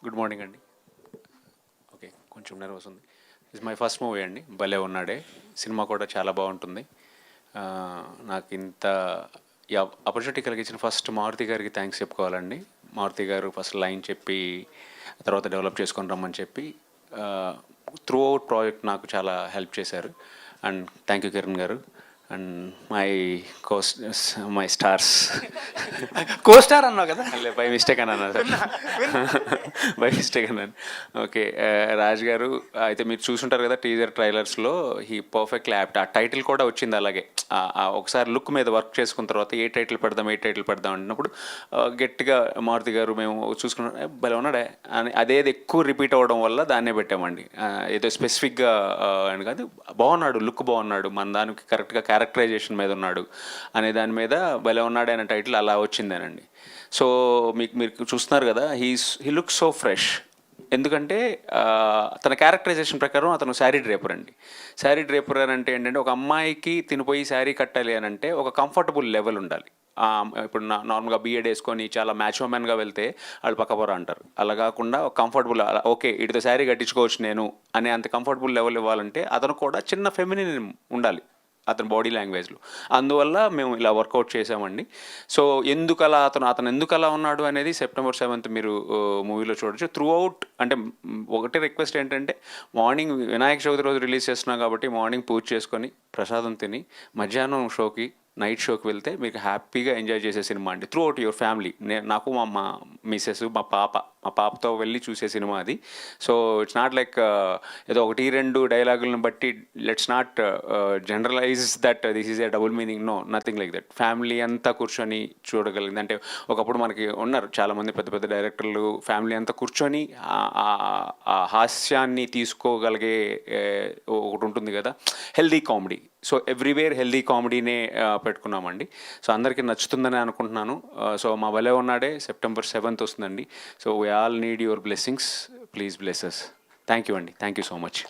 Good morning అండి. Okay, కొంచెం nervous ఉంది. ఇది మై ఫస్ట్ మూవీ అండి, భలే ఉన్నాడే. సినిమా కూడా చాలా బాగుంటుంది. ఆ, నాకు ఇంత ఈ ఆపర్చునిటీ కలిగించిన ఫస్ట్ మారుతి గారికి థ్యాంక్స్ చెప్పుకోవాలండి. మారుతి గారు ఫస్ట్ లైన్ చెప్పి తర్వాత డెవలప్ చేసుకొని రమ్మని చెప్పి త్రూ అవుట్ ప్రాజెక్ట్ నాకు చాలా హెల్ప్ చేశారు. అండ్ థ్యాంక్ యూ కిరణ్ గారు. And my stars. కోస్టార్ అన్నావు కదా. బై మిస్టేక్ అని అన్నారు సార్, బై మిస్టేక్ అన్నాను. ఓకే, రాజ్ గారు అయితే మీరు చూసుంటారు కదా టీజర్ ట్రైలర్స్లో, హీ పర్ఫెక్ట్లీ యాప్ట్. ఆ టైటిల్ కూడా వచ్చింది అలాగే. ఒకసారి లుక్ మీద వర్క్ చేసుకున్న తర్వాత ఏ టైటిల్ పెడదాం అన్నప్పుడు గట్టిగా మారుతి గారు మేము చూసుకున్నాం, భలే ఉన్నాడే అని అదేది ఎక్కువ రిపీట్ అవ్వడం వల్ల దాన్నే పెట్టామండి. ఏదో స్పెసిఫిక్గా అని కాదు, బాగున్నాడు, లుక్ బాగున్నాడు, మన దానికి కరెక్ట్గా క్యారెక్టరైజేషన్ మీద ఉన్నాడు అనే దాని మీద భలే ఉన్నాడు అనే టైటిల్ అలా వచ్చిందేనండి. సో మీరు చూస్తున్నారు కదా, హీ లుక్ సో ఫ్రెష్. ఎందుకంటే తన క్యారెక్టరైజేషన్ ప్రకారం అతను శారీ డ్రేపర్ అండి. శారీ డ్రేపర్ అని అంటే ఏంటంటే, ఒక అమ్మాయికి తినిపోయి శారీ కట్టాలి అని అంటే ఒక కంఫర్టబుల్ లెవెల్ ఉండాలి. ఇప్పుడు నార్మల్గా బీఎడ్ వేసుకొని చాలా మ్యాచ్మెన్గా వెళ్తే వాళ్ళు పక్కపొర అంటారు. అలా కాకుండా ఒక కంఫర్టబుల్, ఓకే వీటితో శారీ కట్టించుకోవచ్చు నేను అనే అంత కంఫర్టబుల్ లెవెల్ ఇవ్వాలంటే అతను కూడా చిన్న ఫెమినిన్ ఉండాలి అతని బాడీ లాంగ్వేజ్లో. అందువల్ల మేము ఇలా వర్కౌట్ చేసామండి. సో అతను ఎందుకు అలా ఉన్నాడు అనేది September 7th మీరు మూవీలో చూడొచ్చు. త్రూ అవుట్ అంటే ఒకటే రిక్వెస్ట్ ఏంటంటే, మార్నింగ్ వినాయక చవితి రోజు రిలీజ్ చేస్తున్నాం కాబట్టి మార్నింగ్ పూజ చేసుకొని ప్రసాదం తిని మధ్యాహ్నం షోకి, నైట్ షోకి వెళ్తే మీకు హ్యాపీగా ఎంజాయ్ చేసే సినిమా అండి. Through out your family. నాకు మా మిస్సెస్, మా పాపతో వెళ్ళి చూసే సినిమా అది. సో ఇట్స్ నాట్ లైక్ ఏదో ఒకటి రెండు డైలాగులను బట్టి let's not generalise that this is a double meaning. No, nothing like that. Family అంతా కూర్చొని చూడగలిగింది. అంటే ఒకప్పుడు మనకి ఉన్నారు చాలామంది పెద్ద పెద్ద డైరెక్టర్లు, ఫ్యామిలీ అంతా కూర్చొని ఆ హాస్యాన్ని తీసుకోగలిగే ఒకటి ఉంటుంది కదా, healthy comedy. So everywhere healthy కామెడీనే పెట్టుకున్నామండి. సో అందరికీ నచ్చుతుందని అనుకుంటున్నాను. సో మా భలే ఉన్నాడే September 7th వస్తుందండి. So we all need your blessings. Please bless us. Thank you అండి. Thank you so much.